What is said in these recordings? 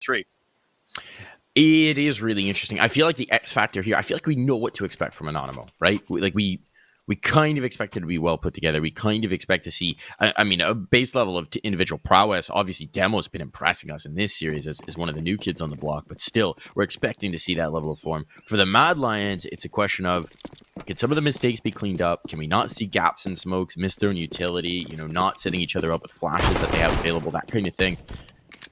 3. It is really interesting. I feel like the X factor here, I feel like we know what to expect from Anonymo, right? We kind of expect it to be well put together. We kind of expect to see, I mean, a base level of individual prowess. Obviously, Demo's been impressing us in this series as one of the new kids on the block, but still, we're expecting to see that level of form. For the Mad Lions, it's a question of, can some of the mistakes be cleaned up? Can we not see gaps and smokes, misthrown utility, not setting each other up with flashes that they have available, that kind of thing?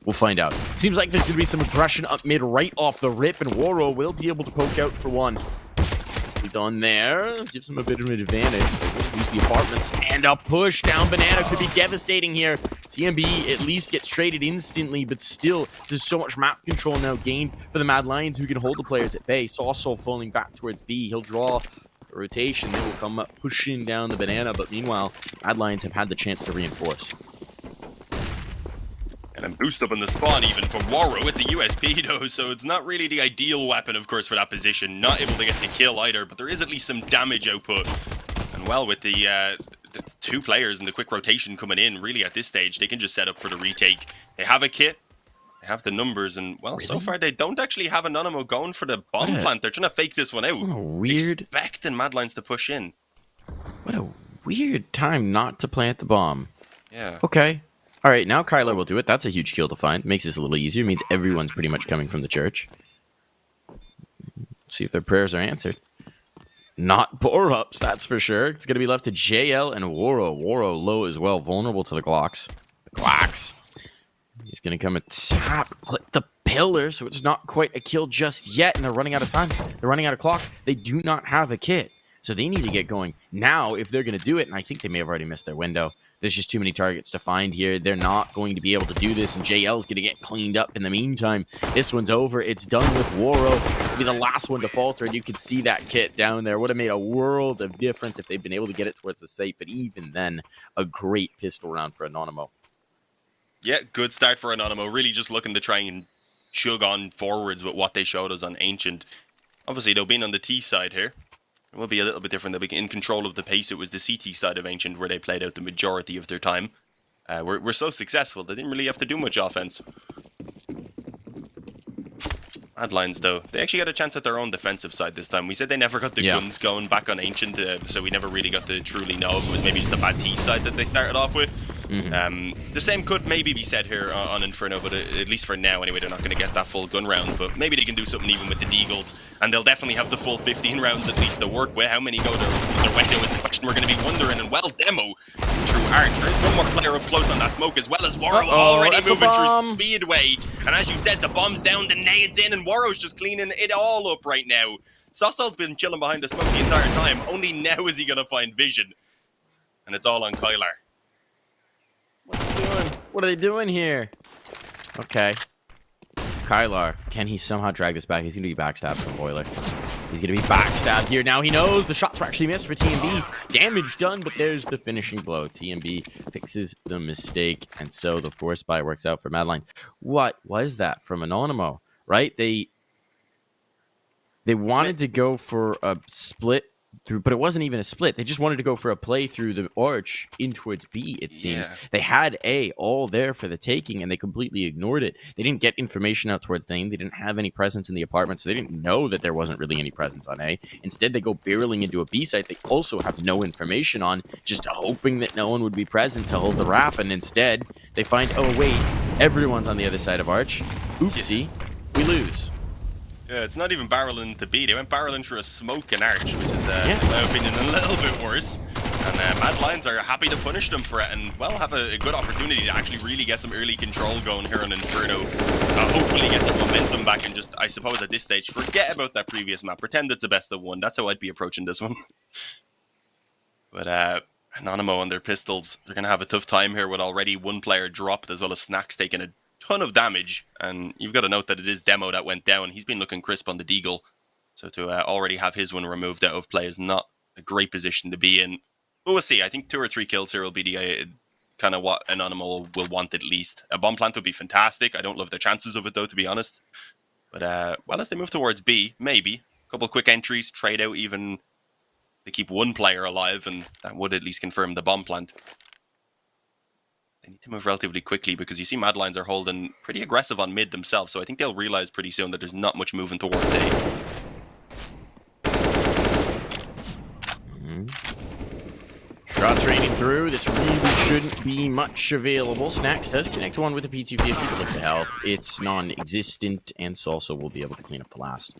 We'll find out. Seems like there's going to be some aggression up mid right off the rip, and Waro will be able to poke out for one. Nicely done there. Gives him a bit of an advantage. Use the apartments. And a push down Banana could be devastating here. TMB at least gets traded instantly, but still, there's so much map control now gained for the Mad Lions who can hold the players at bay. Saucesoul falling back towards B. He'll draw a rotation. They will come up pushing down the Banana, but meanwhile, Mad Lions have had the chance to reinforce. And then boost up in the spawn even for Waro. It's a USP though, so it's not really the ideal weapon, of course, for that position. Not able to get the kill either, but there is at least some damage output. And well, with the 2 players and the quick rotation coming in, really at this stage, they can just set up for the retake. They have a kit, they have the numbers, and well, so far they don't actually have Anonymo going for the bomb plant. They're trying to fake this one out. What a weird... Expecting Mad Lions to push in. What a weird time not to plant the bomb. Yeah. Okay. All right, now Kyler will do it. That's a huge kill to find. Makes this a little easier. Means everyone's pretty much coming from the church. See if their prayers are answered. Not pour-ups, that's for sure. It's going to be left to JL and Waro. Waro low as well, vulnerable to the Glocks. The Glocks. He's going to come and tap, clip the pillar, so it's not quite a kill just yet, and they're running out of time. They're running out of clock. They do not have a kit, so they need to get going now if they're going to do it, and I think they may have already missed their window. There's just too many targets to find here. They're not going to be able to do this, and JL's going to get cleaned up in the meantime. This one's over. It's done with Waro. It'll be the last one to falter, and you can see that kit down there. Would have made a world of difference if they'd been able to get it towards the site, but even then, a great pistol round for Anonymo. Yeah, good start for Anonymo. Really just looking to try and chug on forwards with what they showed us on Ancient. Obviously, they'll be on the T side here. It will be a little bit different. They'll be in control of the pace. It was the CT side of Ancient where they played out the majority of their time. We're so successful, they didn't really have to do much offense. Mad Lions, though, they actually got a chance at their own defensive side this time. We said they never got the guns going back on Ancient, so we never really got to truly know if it was maybe just a bad T side that they started off with. The same could maybe be said here on Inferno, but at least for now anyway, they're not going to get that full gun round, but maybe they can do something even with the Deagles, and they'll definitely have the full 15 rounds at least to work with. How many go to their window is the question we're going to be wondering, and well, Demo, True Arch, there's one more player up close on that smoke, as well as Waro already moving through Speedway, and as you said, the bomb's down, the nades in, and Waro's just cleaning it all up right now. Saucesoul's been chilling behind the smoke the entire time, only now is he going to find vision, and it's all on Kyler. What are they doing here? Okay. Kylar, can he somehow drag this back? He's going to be backstabbed from Boiler. He's going to be backstabbed here. Now he knows the shots were actually missed for TMB. Damage done, but there's the finishing blow. TMB fixes the mistake, and so the force buy works out for Mad Lions. What was that from Anonymo, right? They wanted to go for a split through, but it wasn't even a split. They just wanted to go for a play through the arch in towards B, it seems. Yeah. They had A all there for the taking, and they completely ignored it. They didn't get information out towards the A. They didn't have any presence in the apartment, so they didn't know that there wasn't really any presence on A. Instead, they go barreling into a B site they also have no information on, just hoping that no one would be present to hold the wrap, and instead, they find, oh wait, everyone's on the other side of arch. Oopsie, we lose. Yeah, it's not even barreling to B. They went barreling through a smoke and arch, which is, in my opinion, a little bit worse. And Mad Lions are happy to punish them for it and, well, have a good opportunity to actually really get some early control going here on Inferno. Hopefully get the momentum back and just, I suppose at this stage, forget about that previous map. Pretend it's a best of one. That's how I'd be approaching this one. But Anonymo and their pistols, they're going to have a tough time here with already one player dropped, as well as Snacks taking a ton of damage, and you've got to note that it is Demo that went down. He's been looking crisp on the Deagle, so to already have his one removed out of play is not a great position to be in. But we'll see. I think 2 or 3 kills here will be the kind of what Anonymo will want at least. A bomb plant would be fantastic. I don't love the chances of it though, to be honest. But well, as they move towards B, maybe a couple quick entries, trade out even to keep one player alive, and that would at least confirm the bomb plant. they need to move relatively quickly because you see Mad Lions are holding pretty aggressive on mid themselves, so I think they'll realize pretty soon that there's not much moving towards A. Shots raining through. This really shouldn't be much available. Snacks does connect one with the P250, but look at the health. It's non-existent, and Salsa will be able to clean up the last.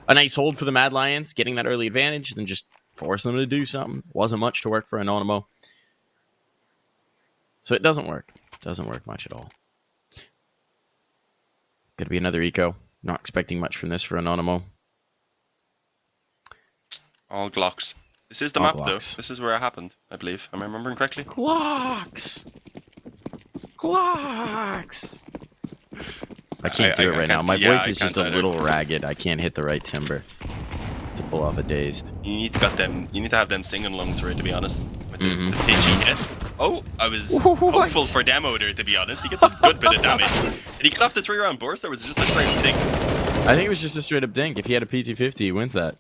A nice hold for the Mad Lions, getting that early advantage, then just force them to do something. Wasn't much to work for Anonymo. So it doesn't work. Doesn't work much at all. Could be another eco. Not expecting much from this for Anonymo. All Glocks. This is the All map, Glocks. though. This is where it happened, I believe. Am I remembering correctly? Glocks! Glocks! I can't do it right now. My voice is just a little ragged. I can't hit the right timbre to pull off a dazed. You need to have them singing lungs for it, to be honest. With the pitchy hit. Oh, I was hopeful for Demo there, to be honest. He gets a good bit of damage. Did he get off the 3-round burst, or was it just a straight up dink? I think it was just a straight up dink. If he had a PT50, he wins that.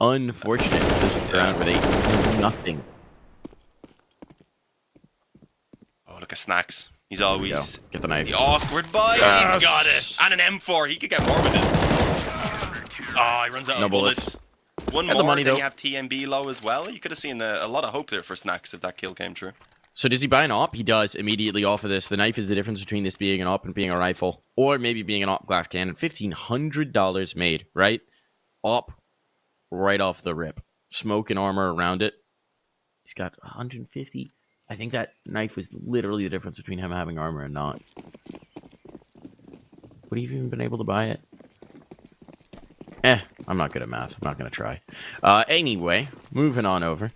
Unfortunate this round where they do nothing. Oh, look at Snacks. He's always Get the knife. the awkward boy. Yes. He's got it. And an M4. He could get more with this. Oh, he runs out of bullets. One Got more, the money, then though. you have TMB low as well. You could have seen a lot of hope there for Snacks if that kill came true. So does he buy an op? He does immediately off of this. The knife is the difference between this being an op and being a rifle. Or maybe being an op glass cannon. $1,500 made, right? Op right off the rip. Smoke and armor around it. He's got 150. I think that knife was literally the difference between him having armor and not. Would he have even been able to buy it? I'm not good at math. I'm not going to try. Anyway, moving on over.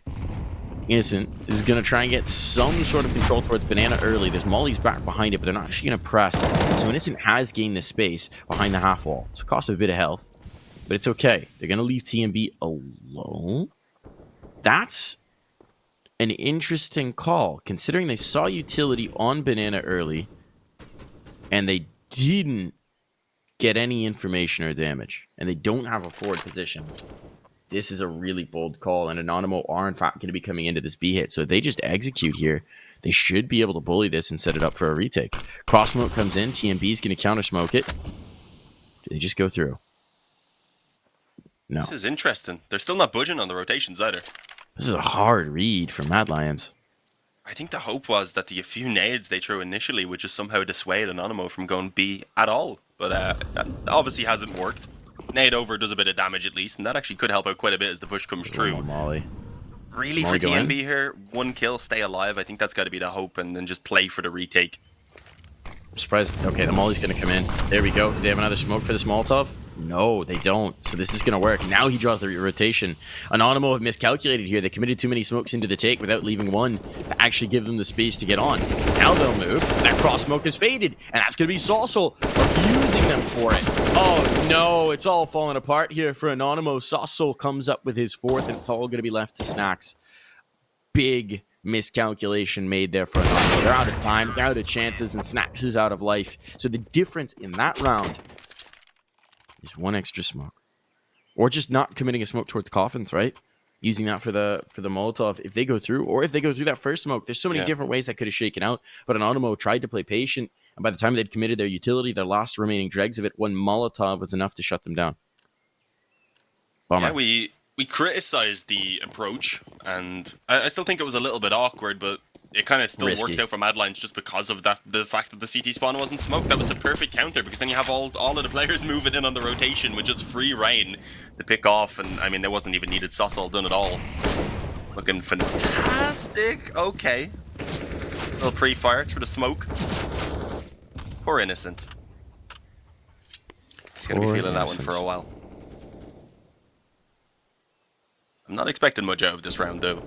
Innocent is going to try and get some sort of control towards Banana early. There's Molly's back behind it, but they're not actually going to press. So Innocent has gained the space behind the half wall. It's cost a bit of health, but it's okay. They're going to leave TMB alone. That's an interesting call, considering they saw utility on Banana early, and they didn't get any information or damage, and they don't have a forward position. This is a really bold call, and Anonymo are in fact going to be coming into this B hit. So if they just execute here, they should be able to bully this and set it up for a retake. Cross smoke comes in, TMB is going to counter smoke it. Do they just go through? No. This is interesting. They're still not budging on the rotations either. This is a hard read for Mad Lions. I think the hope was that the few nades they threw initially would just somehow dissuade Anonymo from going B at all. But that obviously hasn't worked. Nade over does a bit of damage at least, and that actually could help out quite a bit as the push comes through. Molly. Really, for TMB here, one kill, stay alive. I think that's got to be the hope, and then just play for the retake. I'm surprised. Okay, the Molly's going to come in. There we go. Do they have another smoke for this Molotov? No, they don't. So this is going to work. Now he draws the rotation. Anonymo have miscalculated here. They committed too many smokes into the take without leaving one to actually give them the space to get on. Now they'll move. That cross smoke is faded, and that's going to be Saucel abusing them for it. Oh no, it's all falling apart here for Anonymo. Saucel comes up with his fourth, and it's all going to be left to Snacks. Big miscalculation made there for Anonymo. They're out of time, they're out of chances, and Snacks is out of life. So the difference in that round is one extra smoke, or just not committing a smoke towards coffins, right? Using that for the Molotov if they go through, or if they go through that first smoke. There's so many different ways that could have shaken out, but Anonymo tried to play patient, and by the time they'd committed their utility, their last remaining dregs of it, one Molotov was enough to shut them down. Bummer. Yeah, we criticized the approach, and I still think it was a little bit awkward, but it kind of still works out for Mad Lions just because of that, the fact that the CT spawn wasn't smoked. That was the perfect counter, because then you have all of the players moving in on the rotation with just free reign to pick off, and I mean, it wasn't even needed Saucel done at all. Looking fantastic. Okay. Little pre-fire through the smoke. Poor Innocent. He's going to be feeling that one for a while. I'm not expecting much out of this round, though.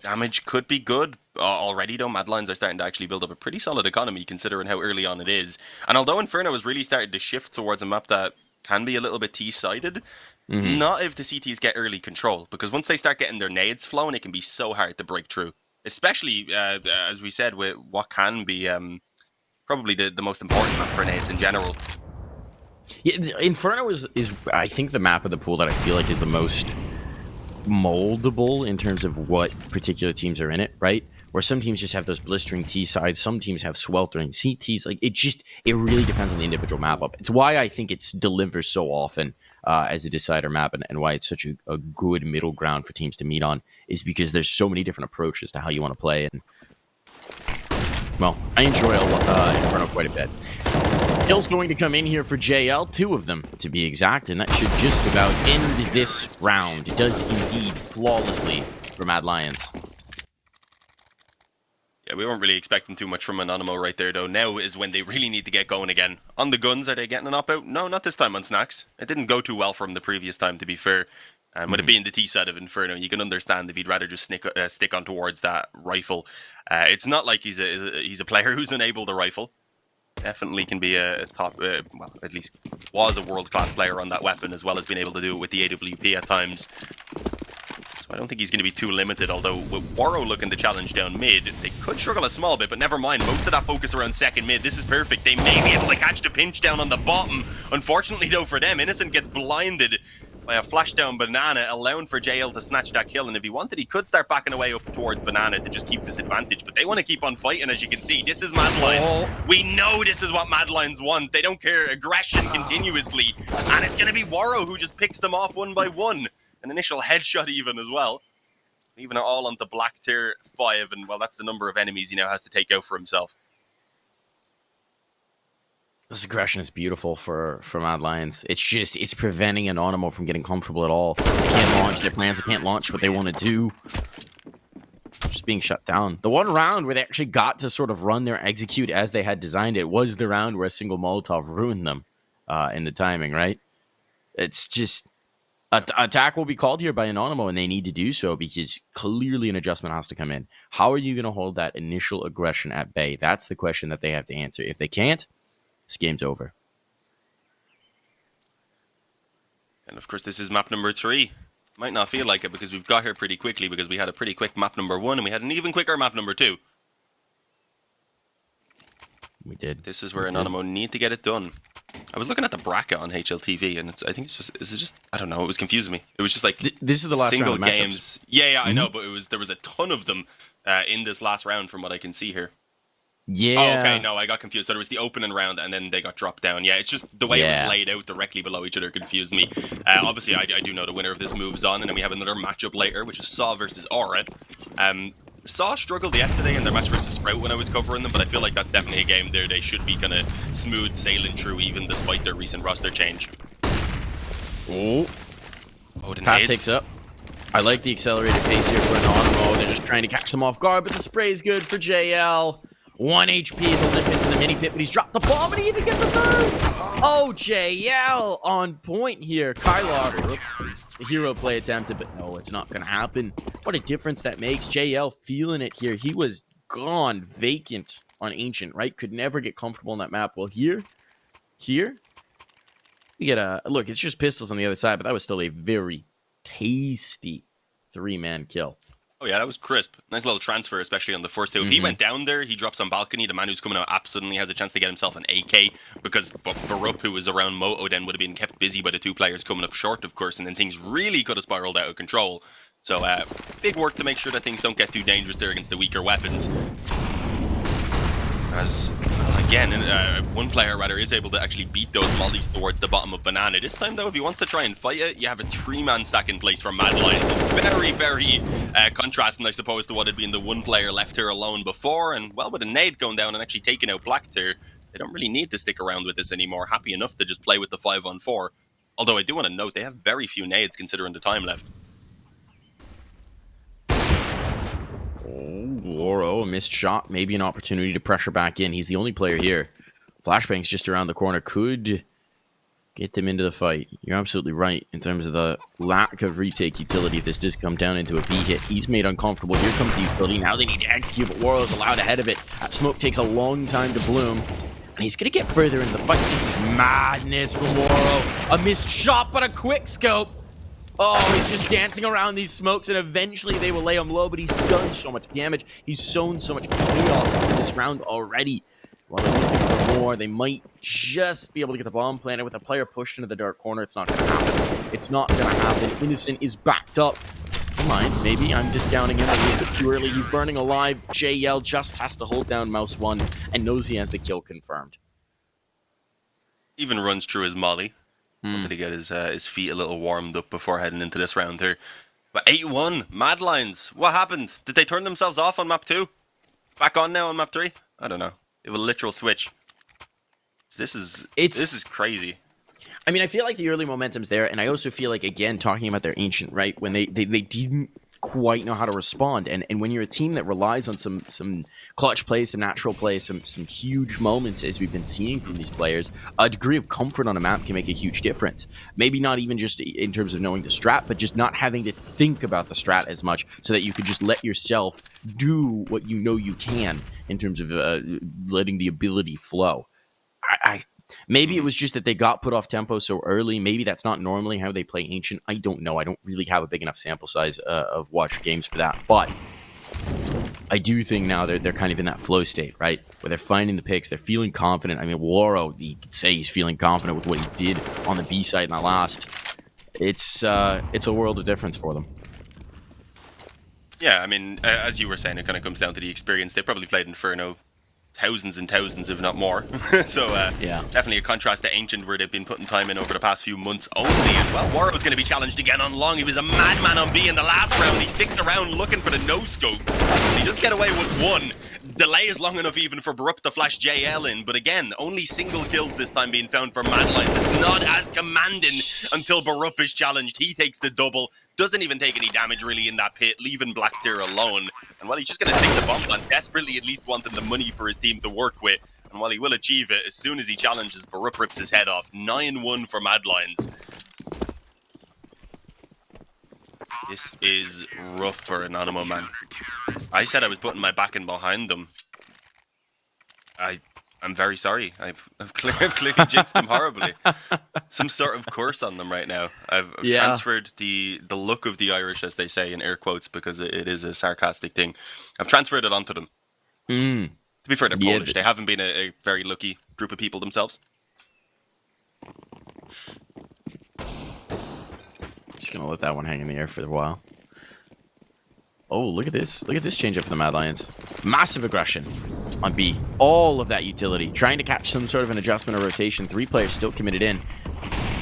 Damage could be good. Already, though, Mad Lions are starting to actually build up a pretty solid economy, considering how early on it is. And although Inferno has really started to shift towards a map that can be a little bit T-sided, not if the CTs get early control. Because once they start getting their nades flowing, it can be so hard to break through. Especially, as we said, with what can be probably the most important map for nades in general. Yeah, Inferno is, I think, the map of the pool that I feel like is the most moldable in terms of what particular teams are in it, right? where some teams just have those blistering T sides, some teams have sweltering CTs. Like it really depends on the individual map up. It's why I think it's delivers so often as a decider map, and why it's such a good middle ground for teams to meet on, is because there's so many different approaches to how you want to play. And well, I enjoy Inferno quite a bit. Kill's going to come in here for JL, 2 of them to be exact, and that should just about end this round. It does indeed flawlessly for Mad Lions. Yeah, we weren't really expecting too much from Anonymo right there, though. Now is when they really need to get going again. On the guns, are they getting an op-out? No, not this time on Snacks. It didn't go too well for him the previous time, to be fair. With it being the T side of Inferno, you can understand if he'd rather just stick on towards that rifle. It's not like he's a player who's unable to rifle. Definitely can be a top, well, at least was a world-class player on that weapon, as well as being able to do it with the AWP at times. So I don't think he's going to be too limited, although with Waro looking to challenge down mid, they could struggle a small bit, but never mind. Most of that focus around second mid. This is perfect. They may be able to catch the pinch down on the bottom. Unfortunately, though, for them, Innocent gets blinded by a flashdown Banana, allowing for JL to snatch that kill. And if he wanted, he could start backing away up towards Banana to just keep this advantage. But they want to keep on fighting, as you can see. This is Mad Lions. We know this is what Mad Lions want. They don't care. Aggression continuously. And it's going to be Waro who just picks them off one by one. An initial headshot even as well. Leaving it all onto Black Tier 5. And, well, that's the number of enemies he now has to take out for himself. This aggression is beautiful for Mad Lions. It's preventing Anonymo from getting comfortable at all. They can't launch their plans. They can't launch what they want to do. Just being shut down. The one round where they actually got to sort of run their execute as they had designed it was the round where a single Molotov ruined them in the timing, right? It's just... Attack will be called here by Anonymo, and they need to do so because clearly an adjustment has to come in. How are you going to hold that initial aggression at bay? That's the question that they have to answer. If they can't, this game's over. And of course, this is map number 3. Might not feel like it because we've got here pretty quickly, because we had a pretty quick map number 1 and we had an even quicker map number 2. We did. This is where Anonymo need to get it done. I was looking at the bracket on HLTV, and I think it's just I don't know. It was confusing me. It was just like this is the last single round of games. Yeah, I know, but there was a ton of them in this last round, from what I can see here. Yeah. Oh, okay. No, I got confused. So there was the opening round, and then they got dropped down. Yeah, it's just the way it was laid out directly below each other confused me. Obviously, I do know the winner of this moves on, and then we have another matchup later, which is Saw versus Aura. Saw struggled yesterday in their match versus Sprout when I was covering them, but I feel like that's definitely a game there they should be kind of smooth sailing through, even despite their recent roster change. Oh, the pass nades. takes up. I like the accelerated pace here for Anonymo. They're just trying to catch them off guard, but the spray is good for JL. 1 HP, he'll limp into the mini pit, but he's dropped the bomb and he even gets a third. Oh, JL on point here. Kylar, the hero play attempted, but no, it's not going to happen. What a difference that makes. JL feeling it here. He was gone, vacant on Ancient, right? Could never get comfortable on that map. Well, here, you get a look. It's just pistols on the other side, but that was still a very tasty 3-man kill. Oh yeah, that was crisp. Nice little transfer, especially on the first 2. If he went down there, he drops on balcony. The man who's coming out up suddenly has a chance to get himself an AK, because Barup, who was around Moto, then would have been kept busy by the 2 players coming up short, of course, and then things really could have spiraled out of control. So big work to make sure that things don't get too dangerous there against the weaker weapons. As, again, one player rather is able to actually beat those mollies towards the bottom of Banana. This time, though, if he wants to try and fight it, you have a 3-man stack in place for Mad Lions. Very, very contrasting, I suppose, to what had been the 1 player left here alone before. And, well, with a nade going down and actually taking out Black Tier, they don't really need to stick around with this anymore. Happy enough to just play with the 5-on-4. Although I do want to note, they have very few nades considering the time left. Waro, a missed shot, maybe an opportunity to pressure back in. He's the only player here. Flashbang's just around the corner. Could get them into the fight. You're absolutely right in terms of the lack of retake utility if this does come down into a B hit. He's made uncomfortable. Here comes the utility. Now they need to execute, but Waro's allowed ahead of it. That smoke takes a long time to bloom. And he's going to get further into the fight. This is madness from Waro. A missed shot, but a quick scope. Oh, he's just dancing around these smokes, and eventually they will lay him low, but he's done so much damage. He's sown so much chaos in this round already. While they're looking for more, they might just be able to get the bomb planted with a player pushed into the dark corner. It's not going to happen. It's not going to happen. Innocent is backed up. Don't mind. Maybe I'm discounting him a little bit too early. He's burning alive. JL just has to hold down mouse 1 and knows he has the kill confirmed. Even runs through his molly. Wanted to get his feet a little warmed up before heading into this round here. But 8-1, Mad Lions. What happened? Did they turn themselves off on map 2? Back on now on map 3? I don't know. It was a literal switch. This is crazy. I mean, I feel like the early momentum's there, and I also feel like, again, talking about their Ancient, right, when they didn't quite know how to respond, and when you're a team that relies on some clutch play, some natural play, some huge moments, as we've been seeing from these players, a degree of comfort on a map can make a huge difference. Maybe not even just in terms of knowing the strat, but just not having to think about the strat as much, so that you could just let yourself do what you know you can in terms of letting the ability flow. Maybe it was just that they got put off tempo so early. Maybe that's not normally how they play Ancient. I don't know. I don't really have a big enough sample size of watched games for that. But I do think now they're kind of in that flow state, right? Where they're finding the picks. They're feeling confident. I mean, Waro, you could say he's feeling confident with what he did on the B side in the last. It's a world of difference for them. Yeah, I mean, as you were saying, it kind of comes down to the experience. They probably played Inferno thousands and thousands, if not more. So yeah, definitely a contrast to Ancient, where they've been putting time in over the past few months only. And well, Waro's going to be challenged again on long. He was a madman on B in the last round. He sticks around looking for the no-scopes. He does get away with one. Delay is long enough even for Barup to flash JL in, but again, only single kills this time being found for Mad Lions. It's not as commanding until Barup is challenged. He takes the double, doesn't even take any damage really in that pit, leaving Black Tier alone. And well, he's just going to stick the bomb on, desperately at least wanting the money for his team to work with. And while he will achieve it, as soon as he challenges, Barup rips his head off. 9-1 for Mad Lions. This is rough for Anonymo, man. I said I was putting my back in behind them. I'm very sorry. I've clearly jinxed them horribly. Some sort of curse on them right now. I've transferred the look of the Irish, as they say in air quotes, because it is a sarcastic thing. I've transferred it onto them. To be fair, they're Polish. They haven't been a very lucky group of people themselves. Just gonna let that one hang in the air for a while. Oh, look at this. Look at this change up for the Mad Lions. Massive aggression on B. All of that utility. Trying to catch some sort of an adjustment or rotation. 3 players still committed in.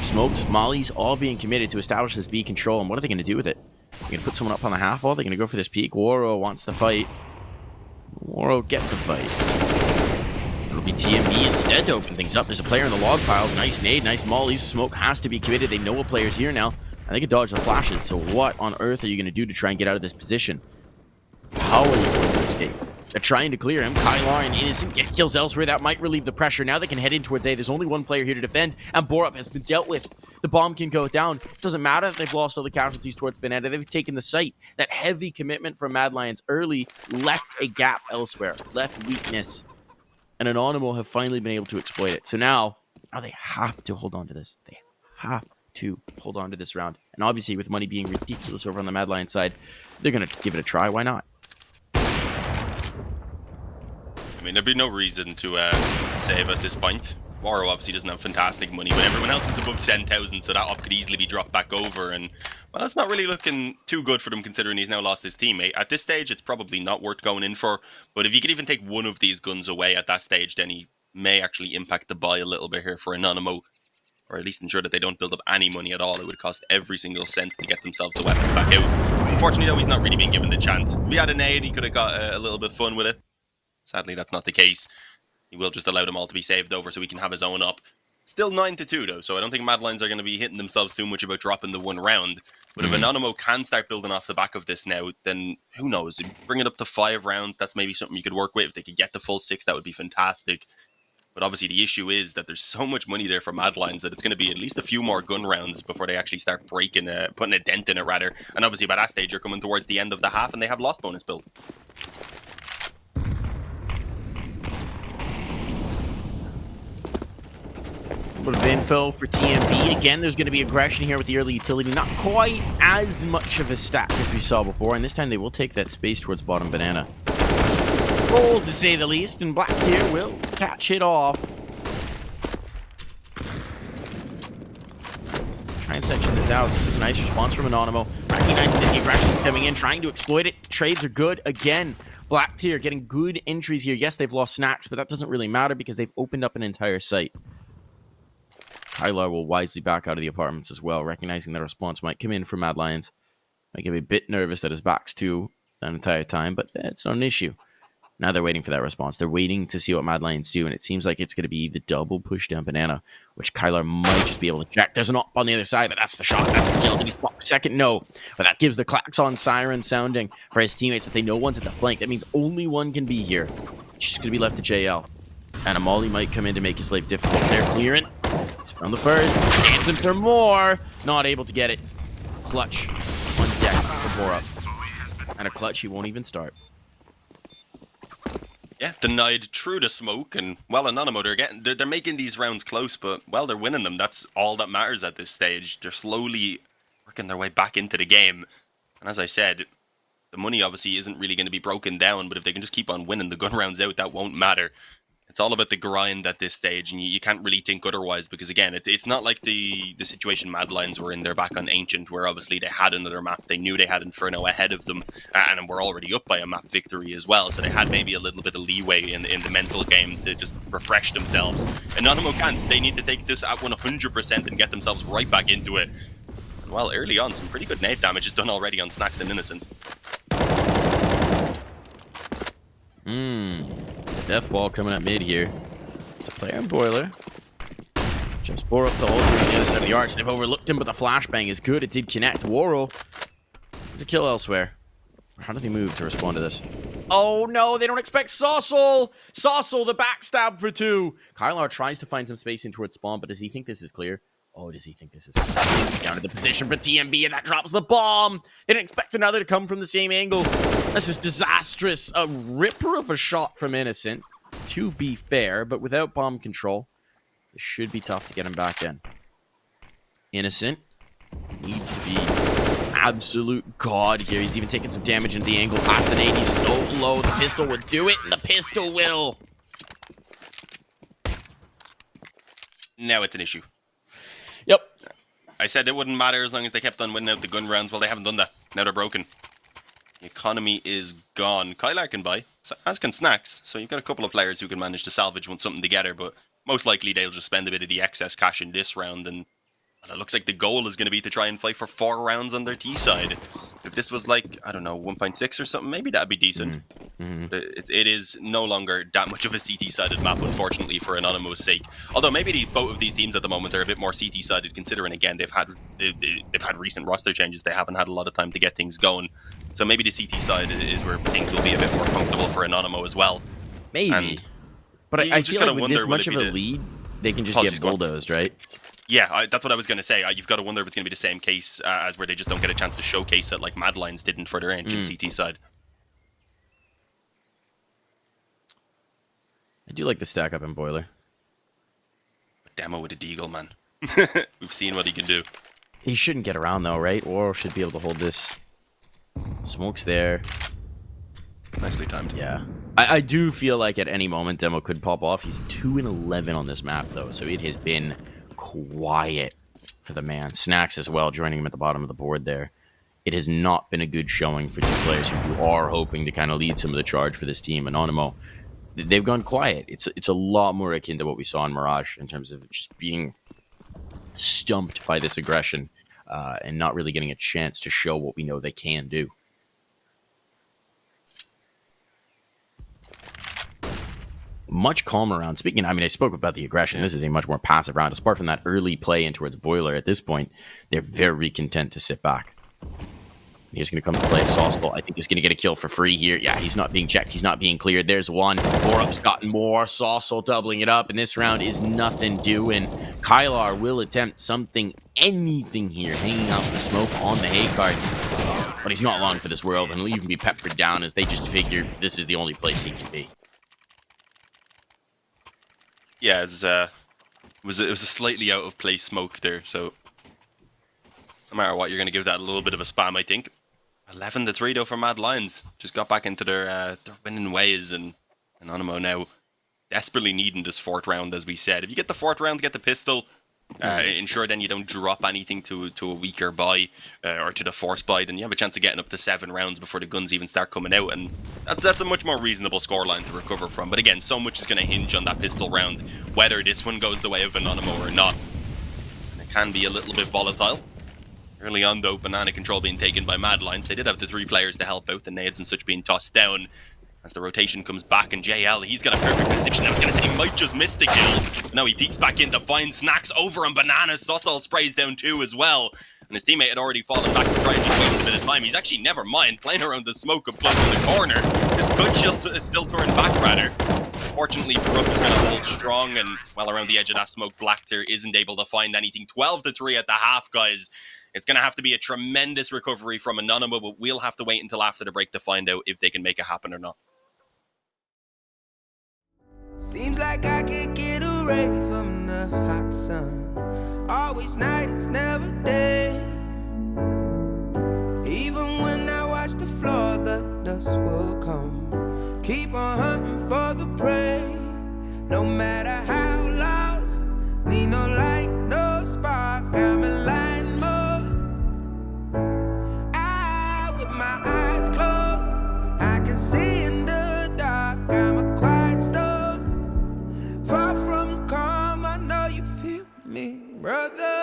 Smokes, mollies, all being committed to establish this B control. And what are they going to do with it? They're going to put someone up on the half wall. They're going to go for this peak. Waro wants the fight. Waro get the fight. It'll be TMB instead to open things up. There's a player in the log piles. Nice nade, nice mollies. Smoke has to be committed. They know a player's here now. I think it dodged the flashes, so what on earth are you going to do to try and get out of this position? How are you going to escape? They're trying to clear him. Kylar and Innocent get kills elsewhere. That might relieve the pressure. Now they can head in towards A. There's only one player here to defend, and Borup has been dealt with. The bomb can go down. It doesn't matter if they've lost all the casualties towards Banana. They've taken the site. That heavy commitment from Mad Lions early left a gap elsewhere, left weakness, and Anonymo have finally been able to exploit it. So now they have to hold on to this. They have to hold on to this round. And obviously, with money being ridiculous over on the Mad Lions side, they're going to give it a try. Why not? I mean, there'd be no reason to save at this point. Waro obviously doesn't have fantastic money, but everyone else is above 10,000, so that op could easily be dropped back over. And, well, it's not really looking too good for them, considering he's now lost his teammate. At this stage, it's probably not worth going in for. But if you could even take one of these guns away at that stage, then he may actually impact the buy a little bit here for Anonymo. Or at least ensure that they don't build up any money at all. It would cost every single cent to get themselves the weapons back out. Unfortunately, though, he's not really being given the chance. If he had a nade, he could have got a little bit of fun with it. Sadly, that's not the case. He will just allow them all to be saved over so he can have his own up. Still 9-2, though, so I don't think Mad Lions are going to be hitting themselves too much about dropping the one round. But if Anonymo can start building off the back of this now, then who knows? Bring it up to 5 rounds, that's maybe something you could work with. If they could get the full 6, that would be fantastic. But obviously the issue is that there's so much money there for Mad Lions that it's going to be at least a few more gun rounds before they actually start breaking, putting a dent in it rather. And obviously by that stage you're coming towards the end of the half and they have lost bonus build. A little bit of info for TMB. Again, there's going to be aggression here with the early utility. Not quite as much of a stack as we saw before. And this time they will take that space towards bottom banana. Bold, to say the least, and Black Tier will catch it off. Try and section this out. This is a nice response from Anonymo. recognizing that the aggression's coming in, trying to exploit it. Trades are good. Again, Black Tier getting good entries here. Yes, they've lost snacks, but that doesn't really matter because they've opened up an entire site. Kylar will wisely back out of the apartments as well, recognizing that a response might come in from Mad Lions. Might get a bit nervous that his back's to that entire time, but it's not an issue. Now they're waiting for that response. They're waiting to see what Mad Lions do, and it seems like it's going to be the double push down banana, which Kylar might just be able to check. There's an op on the other side, but that's the shot. That's the kill. Did he spot second? No. But that gives the klaxon siren sounding for his teammates that they know one's at the flank. That means only one can be here. It's just going to be left to JL. And a molly might come in to make his life difficult. They're clearing. He's found the first. Dancing for more. Not able to get it. Clutch. On deck for Borup. And a clutch he won't even start. Yeah, denied through the smoke, and well, Anonymo, they're making these rounds close, but well, they're winning them. That's all that matters at this stage. They're slowly working their way back into the game, and as I said, the money obviously isn't really going to be broken down, but if they can just keep on winning the gun rounds out, that won't matter. It's all about the grind at this stage, and you can't really think otherwise, because again, it's not like the situation Mad Lions were in. They're back on Ancient, where obviously they had another map. They knew they had Inferno ahead of them, and were already up by a map victory as well, so they had maybe a little bit of leeway in the mental game to just refresh themselves. Anonymo can't. They need to take this at 100% and get themselves right back into it. And well, early on, some pretty good nade damage is done already on Snacks and Innocent. Death ball coming up mid here. It's a player in Boiler. Just bore up the ult on the other side of the arch. They've overlooked him, but the flashbang is good. It did connect. Woro. It's a kill elsewhere. How did he move to respond to this? Oh no, they don't expect Saucel! Saucel, the backstab for 2. Kylar tries to find some space in towards spawn, but does he think this is clear? Oh, does he think this is clear? Down to the position for TMB, and that drops the bomb! They didn't expect another to come from the same angle. This is disastrous. A ripper of a shot from Innocent, to be fair, but without bomb control, it should be tough to get him back in. Innocent needs to be absolute god here. He's even taking some damage into the angle past the nade. He's so low. The pistol would do it, and the pistol will. Now it's an issue. Yep. I said it wouldn't matter as long as they kept on winning out the gun rounds. Well, they haven't done that. Now they're broken. The economy is gone. Kylar can buy, as can Snacks. So you've got a couple of players who can manage to salvage something together, but most likely they'll just spend a bit of the excess cash in this round, and well, it looks like the goal is going to be to try and fight for 4 rounds on their T side. If this was like, I don't know, 1.6 or something, maybe that'd be decent. But it is no longer that much of a CT-sided map, unfortunately, for Anonymo's sake. Although maybe both of these teams at the moment are a bit more CT-sided, considering, again, they've had recent roster changes. They haven't had a lot of time to get things going. So maybe the CT side is where things will be a bit more comfortable for Anonymo as well. Maybe. But I feel like with this much of a lead, they can just get bulldozed, right? Yeah, that's what I was going to say. You've got to wonder if it's going to be the same case as where they just don't get a chance to showcase it like Mad Lions didn't for their Ancient CT side. I do like the stack up in Boiler. Demo with a deagle, man. We've seen what he can do. He shouldn't get around though, right? Or should be able to hold this. Smoke's there. Nicely timed. Yeah. I do feel like at any moment Demo could pop off. He's 2-11 on this map though, so it has been quiet for the man. Snacks as well, joining him at the bottom of the board there. It has not been a good showing for 2 players who are hoping to kind of lead some of the charge for this team. Anonymo, they've gone quiet. It's a lot more akin to what we saw in Mirage in terms of just being stumped by this aggression and not really getting a chance to show what we know they can do. Much calmer round. Speaking, I spoke about the aggression. This is a much more passive round. Apart from that early play in towards Boiler, at this point, they're very content to sit back. He's going to come to play Saucel. I think he's going to get a kill for free here. Yeah, he's not being checked. He's not being cleared. There's one. Borup's gotten more. Saucel doubling it up. And this round is nothing doing. Kylar will attempt something, anything here, hanging out the smoke on the hay cart. But he's not long for this world, and he'll even be peppered down as they just figure this is the only place he can be. Yeah, it was a slightly out of place smoke there, so no matter what, you're going to give that a little bit of a spam, I think. 11-3 though for Mad Lions. Just got back into their winning ways, and Anonymo now desperately needing this 4th round, as we said. If you get the 4th round, get the pistol, Ensure then you don't drop anything to a weaker buy or to the force buy, then you have a chance of getting up to 7 rounds before the guns even start coming out, and that's a much more reasonable scoreline to recover from. But again, so much is going to hinge on that pistol round, whether this one goes the way of Anonymo or not. And it can be a little bit volatile. Early on, though, banana control being taken by Mad Lions. They did have the 3 players to help out, the nades and such being tossed down. As the rotation comes back, and JL, he's got a perfect position. I was going to say he might just miss the kill. But no, he peeks back in to find Snacks over on Banana. Sussal sprays down too as well. And his teammate had already fallen back to try and just waste a bit of time. He's actually never mind playing around the smoke up close in the corner. His good shield is still turned back, rather. Fortunately, Brook is going to hold strong, and well around the edge of that smoke, Blacktear isn't able to find anything. 12-3 at the half, guys. It's going to have to be a tremendous recovery from Anonymo, but we'll have to wait until after the break to find out if they can make it happen or not. Seems like I can't get away from the hot sun. Always night, it's never day. Even when I watch the floor, the dust will come. Keep on hunting for the prey. No matter how lost, need no light, no spark. I'm in line mode. With my eyes closed, I can see in the dark. I'm a quiet storm, far from calm. I know you feel me, brother.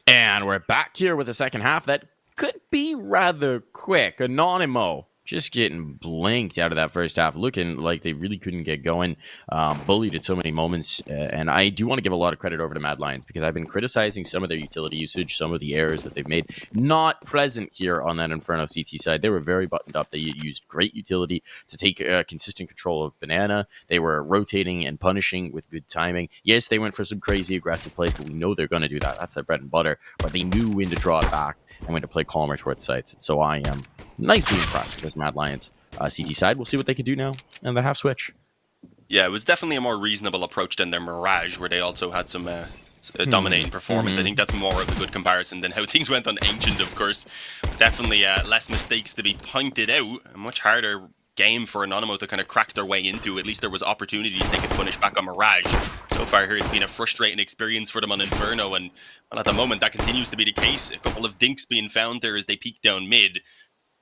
And we're back here with the second half that could be rather quick. Anonymo just getting blanked out of that first half, looking like they really couldn't get going. Bullied at so many moments. And I do want to give a lot of credit over to Mad Lions because I've been criticizing some of their utility usage, some of the errors that they've made. Not present here on that Inferno CT side. They were very buttoned up. They used great utility to take consistent control of Banana. They were rotating and punishing with good timing. Yes, they went for some crazy aggressive plays, but we know they're going to do that. That's their bread and butter. But they knew when to draw it back and when to play calmer towards sites. And so I am nicely impressed with this Mad Lions CT side. We'll see what they can do now in the half switch. Yeah, it was definitely a more reasonable approach than their Mirage, where they also had some dominating performance. I think that's more of a good comparison than how things went on Ancient, of course. Definitely less mistakes to be pointed out, and much harder game for Anonymo to kind of crack their way into. At least there was opportunities they could punish back on Mirage. So far here, it's been a frustrating experience for them on Inferno, and at the moment that continues to be the case. A couple of dinks being found there as they peek down mid.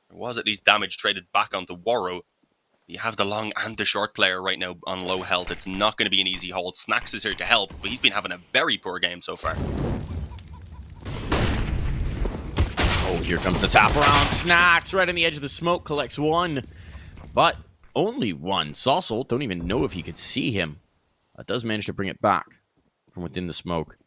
There was at least damage traded back onto Waro. You have the long and the short player right now on low health. It's not going to be an easy hold. Snacks is here to help, but he's been having a very poor game so far. Oh, here comes the top round. Snacks right on the edge of the smoke, collects one, but only one. Saucel, don't even know if he could see him. Does manage to bring it back from within the smoke.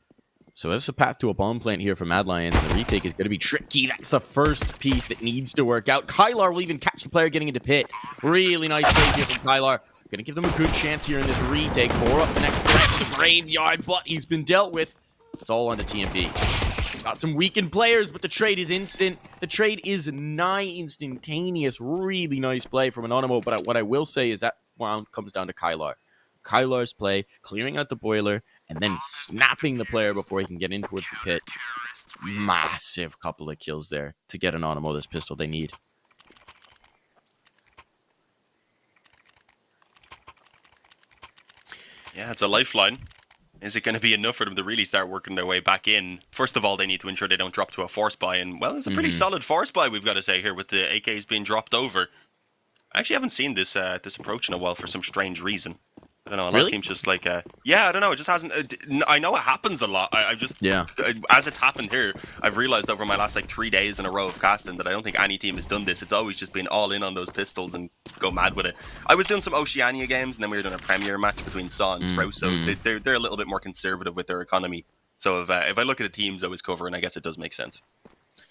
So that's a path to a bomb plant here for Mad Lions. The retake is going to be tricky. That's the first piece that needs to work out. Kylar will even catch the player getting into pit. Really nice play here from Kylar. Going to give them a good chance here in this retake. 4 up the next threat to the graveyard, but he's been dealt with. It's all onto TMB. Got some weakened players, but the trade is instant. The trade is nigh instantaneous. Really nice play from Anonymo, but what I will say is that round comes down to Kylar. Kylar's play, clearing out the boiler, and then snapping the player before he can get in towards the pit. Massive couple of kills there to get Anonymo this pistol they need. Yeah, it's a lifeline. Is it going to be enough for them to really start working their way back in? First of all, they need to ensure they don't drop to a force buy, and, well, it's a pretty solid force buy, we've got to say, here, with the AKs being dropped over. I actually haven't seen this this approach in a while for some strange reason. I don't know, a lot of teams just like, yeah, I don't know, it just hasn't, I know it happens a lot, I've just, as it's happened here, I've realized over my last, like, 3 days in a row of casting that I don't think any team has done this. It's always just been all in on those pistols and go mad with it. I was doing some Oceania games, and then we were doing a Premier match between Saw and Sprout, so they're a little bit more conservative with their economy. So if I look at the teams I was covering, I guess it does make sense.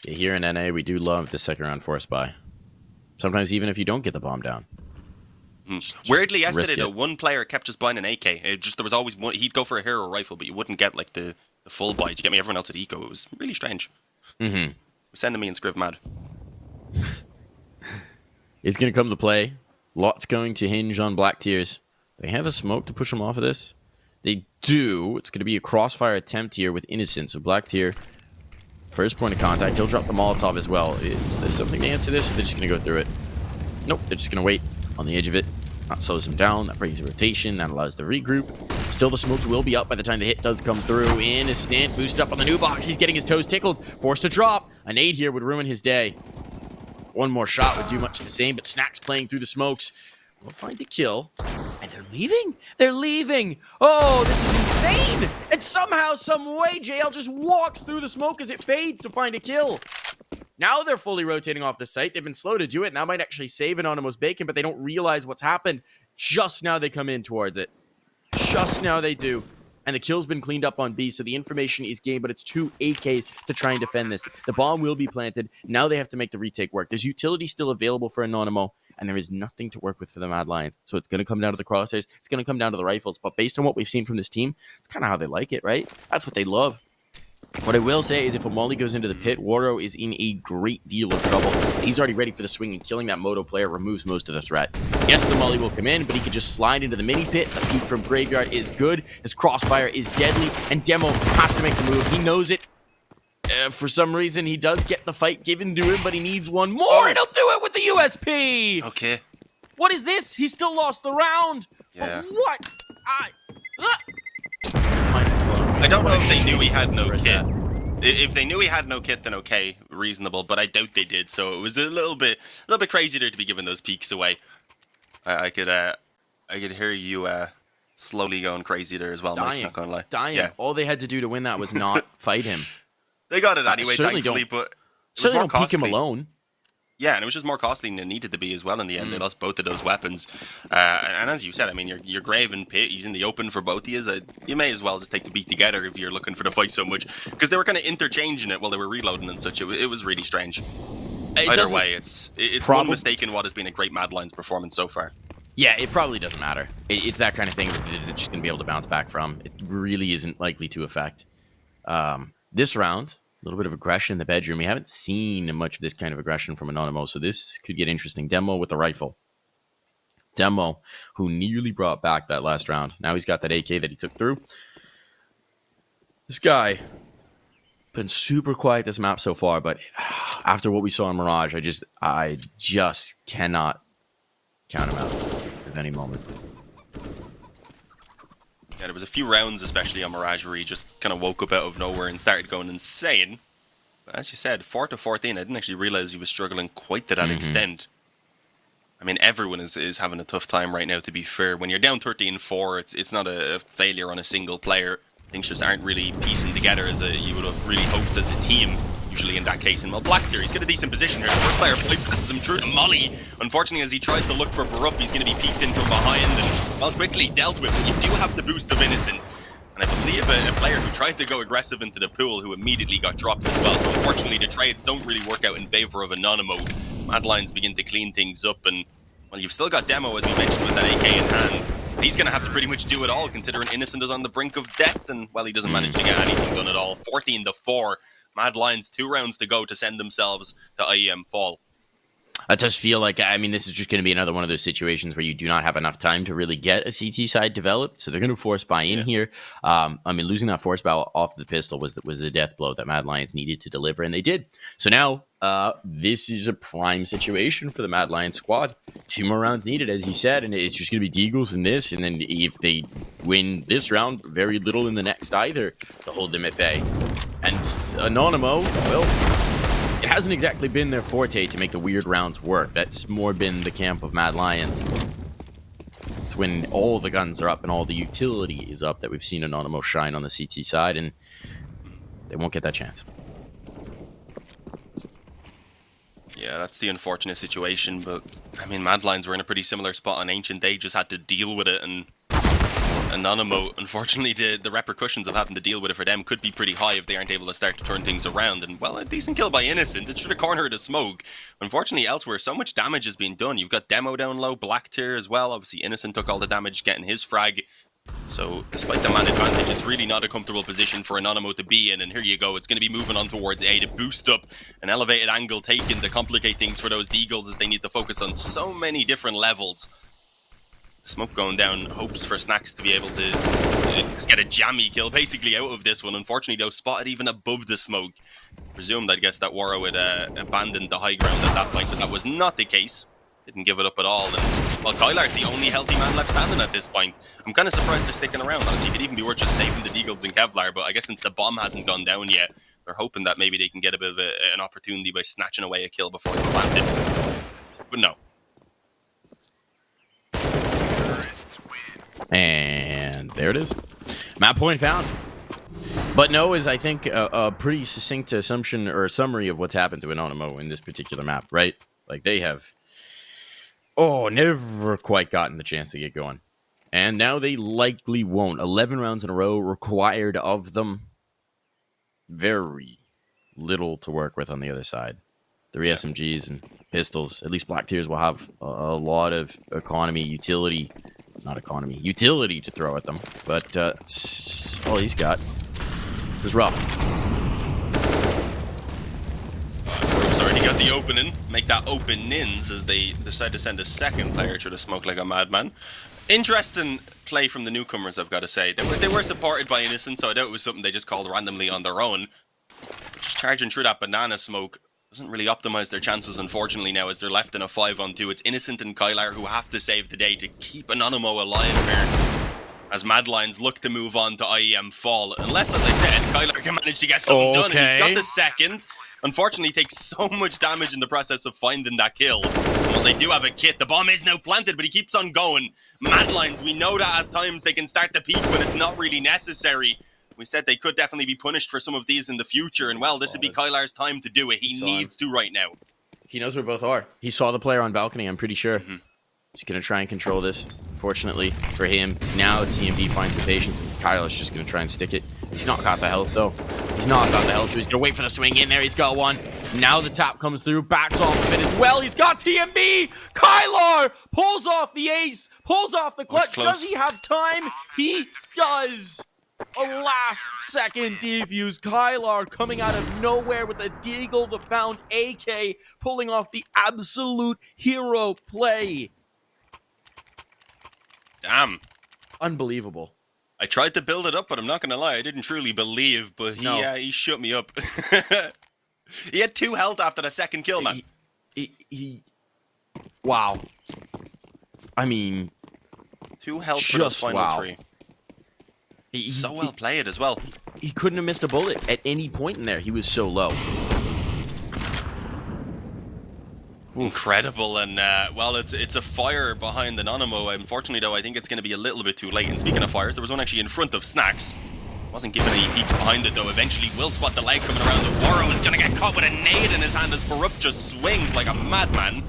Yeah, here in NA, we do love the second round force buy. Sometimes even if you don't get the bomb down. Weirdly, yesterday, though, one player kept just buying an AK. There was always one. He'd go for a hero rifle, but you wouldn't get like the full buy. You get me everyone else at eco. It was really strange. Sending me and Scriv mad. It's going to come to play. Lots going to hinge on Black Tears. They have a smoke to push them off of this. They do. It's going to be a crossfire attempt here with Innocence. So Black Tier, first point of contact. He'll drop the Molotov as well. Is there something to answer this? Or they're just going to go through it? Nope. They're just going to wait on the edge of it. That slows him down. That brings a rotation. That allows the regroup. Still, the smokes will be up by the time the hit does come through. Innocent. Boost up on the new box. He's getting his toes tickled. Forced to drop. A nade here would ruin his day. One more shot would do much the same, but Snacks playing through the smokes will find the kill. And they're leaving. They're leaving. Oh, this is insane. And somehow, some way, JL just walks through the smoke as it fades to find a kill. Now they're fully rotating off the site. They've been slow to do it, and that might actually save Anonymous Bacon, but they don't realize what's happened. Just now they come in towards it. Just now they do. And the kill's been cleaned up on B, so the information is gained, but it's 2 AKs to try and defend this. The bomb will be planted. Now they have to make the retake work. There's utility still available for Anonymo, and there is nothing to work with for the Mad Lions. So it's going to come down to the crosshairs. It's going to come down to the rifles. But based on what we've seen from this team, it's kind of how they like it, right? That's what they love. What I will say is if a Molly goes into the pit, Waro is in a great deal of trouble. He's already ready for the swing, and killing that Moto player removes most of the threat. Yes, the Molly will come in, but he could just slide into the mini pit. The peek from Graveyard is good. His crossfire is deadly, and Demo has to make the move. He knows it. For some reason, he does get the fight given to him, but he needs one more, and he'll do it with the USP! Okay. What is this? He still lost the round! Yeah. But what? I don't know if they knew he had no kit. If they knew he had no kit, then okay, reasonable. But I doubt they did. So it was a little bit crazy there to be giving those peaks away. I could hear you slowly going crazy there as well, Mike. Not gonna lie. Dying. Yeah. All they had to do to win that was not fight him. They got it anyway, thankfully. But certainly don't peek him alone. Yeah, and it was just more costly than it needed to be as well in the end. They lost both of those weapons. And as you said, I mean, you're Grave and Pit. He's in the open for both of you. You may as well just take the beat together if you're looking for the fight so much. Because they were kind of interchanging it while they were reloading and such. It was really strange. Either way, it's one mistake in what has been a great Mad Lions performance so far. Yeah, it probably doesn't matter. It's that kind of thing that they're just going to be able to bounce back from. It really isn't likely to affect. This round, a little bit of aggression in the bedroom. We haven't seen much of this kind of aggression from Anonymo, so this could get interesting. Demo with the rifle. Demo, who nearly brought back that last round. Now he's got that AK that he took through. This guy been super quiet this map so far, but after what we saw in Mirage, I just cannot count him out at any moment. Yeah, there was a few rounds, especially on Mirage, where he just kind of woke up out of nowhere and started going insane. But as you said, 4 to 14, I didn't actually realize he was struggling quite to that extent. I mean, everyone is having a tough time right now, to be fair. When you're down 13-4, it's not a failure on a single player. Things just aren't really piecing together as you would have really hoped as a team, usually in that case. And well, Blacktear, he's got a decent position here. The first player passes him through to Molly. Unfortunately, as he tries to look for Barup, he's going to be peeked in from behind and, well, quickly dealt with. But you do have the boost of Innocent. And I believe a player who tried to go aggressive into the pool who immediately got dropped as well. So unfortunately, the trades don't really work out in favor of Anonymo. Mad Lions begin to clean things up, and well, you've still got Demo, as we mentioned, with that AK in hand. He's going to have to pretty much do it all, considering Innocent is on the brink of death, and well, he doesn't manage to get anything done at all. 14-4. Mad Lions, 2 rounds to go to send themselves to IEM Fall. It does feel like, I mean, this is just going to be another one of those situations where you do not have enough time to really get a CT side developed, so they're going to force buy in here. I mean, losing that force buy off the pistol was the death blow that Mad Lions needed to deliver, and they did. So now, this is a prime situation for the Mad Lions squad. 2 more rounds needed, as you said, and it's just going to be Deagles in this, and then if they win this round, very little in the next either to hold them at bay. And Anonymo, well, it hasn't exactly been their forte to make the weird rounds work. That's more been the camp of Mad Lions. It's when all the guns are up and all the utility is up that we've seen Anonymo shine on the CT side, and they won't get that chance. Yeah, that's the unfortunate situation, but I mean, Mad Lions were in a pretty similar spot on Ancient. They just had to deal with it, and Anonymo, unfortunately, the repercussions of having to deal with it for them could be pretty high if they aren't able to start to turn things around. And, well, a decent kill by Innocent. It should have cornered the smoke. Unfortunately, elsewhere, so much damage has been done. You've got Demo down low, Blacktear as well. Obviously, Innocent took all the damage getting his frag. So, despite the man advantage, it's really not a comfortable position for Anonymo to be in. And here you go. It's going to be moving on towards A to boost up an elevated angle taken to complicate things for those Deagles as they need to focus on so many different levels. Smoke going down, hopes for Snacks to be able to just get a jammy kill basically out of this one. Unfortunately, though, spotted even above the smoke. Presumed, I guess, that Waro had abandoned the high ground at that point, but that was not the case. Didn't give it up at all. And, well, Kylar's the only healthy man left standing at this point. I'm kind of surprised they're sticking around. Honestly, it could even be worth just saving the Deagles and Kevlar, but I guess since the bomb hasn't gone down yet, they're hoping that maybe they can get a bit of an opportunity by snatching away a kill before they plant it. But no. And there it is. Map point found. But no is, I think, a pretty succinct assumption or a summary of what's happened to Anonymo in this particular map, right? Like, they have, never quite gotten the chance to get going. And now they likely won't. 11 rounds in a row required of them. Very little to work with on the other side. 3 SMGs and pistols. At least Blacktears will have a lot of utility to throw at them. But that's all he's got. This is rough. Group's already got the opening. Make that openings as they decide to send a second player through the smoke like a madman. Interesting play from the newcomers, I've got to say. They were supported by Innocent, so I doubt it was something they just called randomly on their own. Just charging through that banana smoke doesn't really optimize their chances, unfortunately, now as they're left in a 5-on-2. It's Innocent and Kylar who have to save the day to keep Anonymo alive here, as Mad Lions look to move on to IEM Fall. Unless, as I said, Kylar can manage to get something done, and he's got the second. Unfortunately, takes so much damage in the process of finding that kill. Well, they do have a kit. The bomb is now planted, but he keeps on going. Mad Lions, we know that at times they can start to peak when it's not really necessary. We said they could definitely be punished for some of these in the future, and well, this would be Kylar's time to do it. He needs to right now. He knows where both are. He saw the player on balcony, I'm pretty sure. He's going to try and control this. Fortunately for him, now TMD finds the patience, and Kylar's just going to try and stick it. He's not got the health, though. He's not got the health, so he's going to wait for the swing in there. He's got one. Now the tap comes through, backs off of it as well. He's got TMB! Kylar pulls off the ace, pulls off the clutch. Does he have time? He does! A last-second defuse. Kylar coming out of nowhere with a Deagle, the found AK, pulling off the absolute hero play. Damn. Unbelievable. I tried to build it up, but I'm not going to lie, I didn't truly believe, but he shut me up. He had 2 health after the second kill, man. Wow. I mean, 2 health for those just final wow. 3. So well played as well. He couldn't have missed a bullet at any point in there. He was so low. Incredible, and well, it's a fire behind Anonymo. Unfortunately, though, I think it's going to be a little bit too late. And speaking of fires, there was one actually in front of Snacks. Wasn't given any peeks behind it, though. Eventually will spot the leg coming around. The Warrow is going to get caught with a nade in his hand as Baruch just swings like a madman.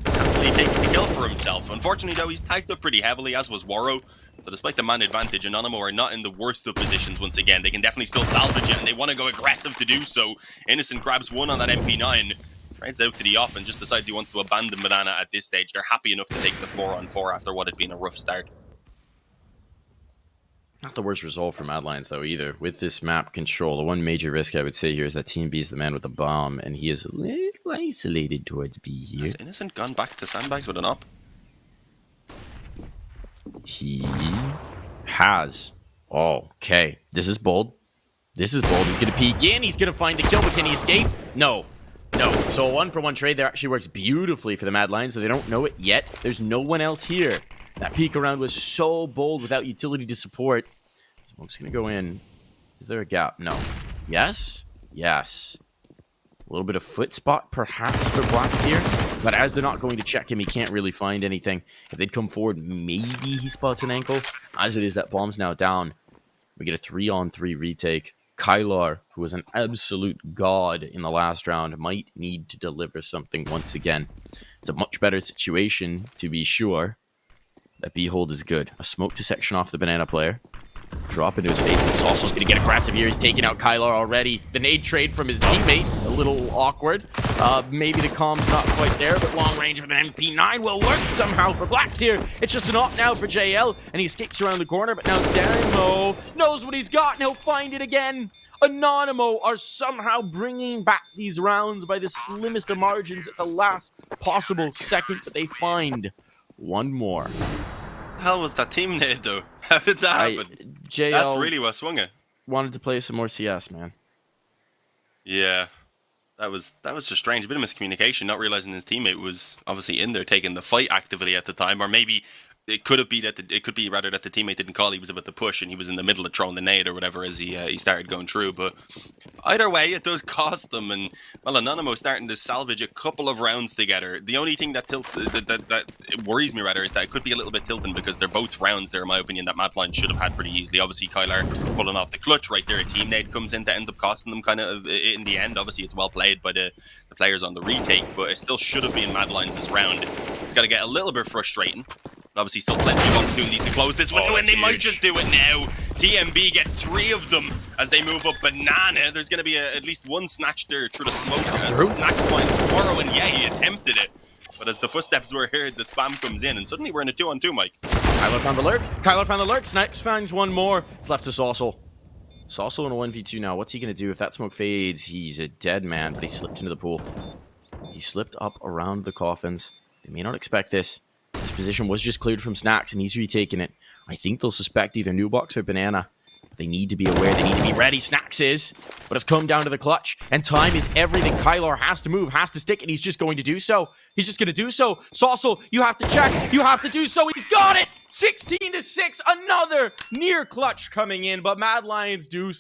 Happily takes the kill for himself. Unfortunately, though, he's tagged up pretty heavily, as was Warrow. So despite the man advantage, Anonymo are not in the worst of positions once again. They can definitely still salvage it, and they want to go aggressive to do so. Innocent grabs one on that MP9. Trades out to the op and just decides he wants to abandon Banana at this stage. They're happy enough to take the 4-on-4 after what had been a rough start. Not the worst result for Mad Lions, though, either. With this map control, the one major risk I would say here is that Team B is the man with the bomb, and he is a little isolated towards B here. Has Innocent gone back to sandbags with an op? He has. Oh, okay. This is bold. This is bold. He's going to peek in. He's going to find the kill, but can he escape? No. No. So a 1-for-1 trade there actually works beautifully for the Mad Lions, so they don't know it yet. There's no one else here. That peek around was so bold without utility to support. Smoke's going to go in. Is there a gap? No. Yes? Yes. A little bit of foot spot, perhaps, for Black here. But as they're not going to check him, he can't really find anything. If they'd come forward, maybe he spots an ankle. As it is, that bomb's now down. We get a 3-on-3 retake. Kylar, who was an absolute god in the last round, might need to deliver something once again. It's a much better situation, to be sure. That B-hold is good. A smoke to section off the Banana player. Drop into his face, but Saucel's going to get aggressive here. He's taking out Kylar already. The nade trade from his teammate, a little awkward. Maybe the comm's not quite there, but long range with an MP9 will work somehow for Blacks here. It's just an op now for JL, and he escapes around the corner, but now Demo knows what he's got, and he'll find it again. Anonymo are somehow bringing back these rounds by the slimmest of margins at the last possible second, but they find one more. What the hell was that team nade, though? How did that happen? JL That's really what swung it. wanted to play some more CS, man. Yeah. That was just strange. A bit of miscommunication, not realizing his teammate was obviously in there taking the fight actively at the time, or maybe it could be that the teammate didn't call. He was about to push, and he was in the middle of throwing the nade or whatever as he started going through. But either way, it does cost them. And well, Anonymo starting to salvage a couple of rounds together. The only thing that worries me rather is that it could be a little bit tilting because they're both rounds there, in my opinion, that Mad Lions should have had pretty easily. Obviously, Kylar pulling off the clutch right there. A team nade comes in to end up costing them kind of in the end. Obviously, it's well played by the players on the retake, but it still should have been Mad Lions' round. It's got to get a little bit frustrating. Obviously, still plenty of opportunities to close this window, and they might just do it now. TMB gets 3 of them as they move up Banana. There's going to be at least one snatch there through the smoke. Snacks finds Warrow, and yeah, he attempted it. But as the footsteps were heard, the spam comes in, and suddenly we're in a 2-on-2, Mike. Kylar found the lurk. Kylar found the lurk. Snacks finds one more. It's left to Saucel. Saucel in a 1v2 now. What's he going to do? If that smoke fades, he's a dead man, but he slipped into the pool. He slipped up around the coffins. They may not expect this. His position was just cleared from Snacks, and he's retaking it. I think they'll suspect either Nubox or Banana. They need to be aware. They need to be ready. Snacks is. But it's come down to the clutch. And time is everything. Kylar has to move, has to stick, and he's just going to do so. He's just going to do so. Saucel, you have to check. You have to do so. He's got it. 16-6. Another near clutch coming in. But Mad Lions do